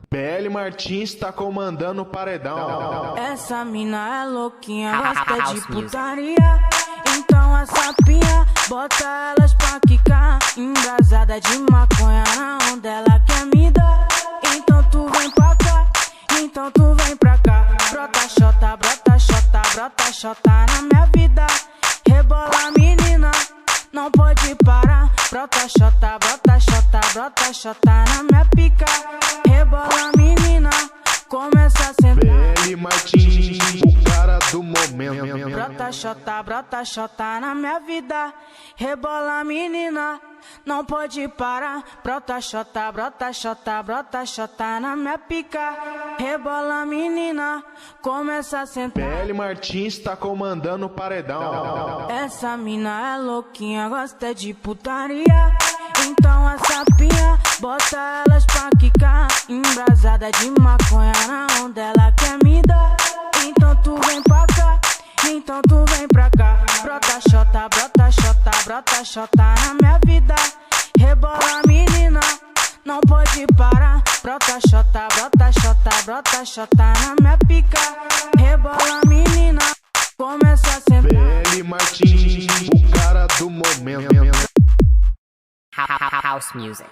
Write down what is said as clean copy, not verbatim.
PL Martins tá comandando o paredão. Essa mina é louquinha, gosta de putaria. Então a sapinha, bota elas pra quicar. Embrasada de maconha, na onda ela quer me dar. Então tu vem pra cá, então tu vem pra cá. Brota xota, brota xota, brota xota na minha vida. Rebola menina, não pode parar. Brota xota, brota xota, brota xota na minha pica. Rebola menina, começa a sentar. PL Martins, o cara do momento. Brota xota na minha vida. Rebola menina, não pode parar. Brota xota, brota xota, brota xota na minha pica. Rebola menina, começa a sentar. PL Martins tá comandando o paredão. Essa mina é louquinha, gosta de putaria. Então a sapinha, bota elas pra quicar. Embrasada de maconha, na onda ela quer me dar. Então tu vem pra cá, então tu vem pra cá. Brota xota, brota xota, brota xota na minha vida. Rebola menina, não pode parar. Brota xota, brota xota, brota xota na minha pica. Rebola menina, começa a sentar. PL Martins, o cara do momento. House music.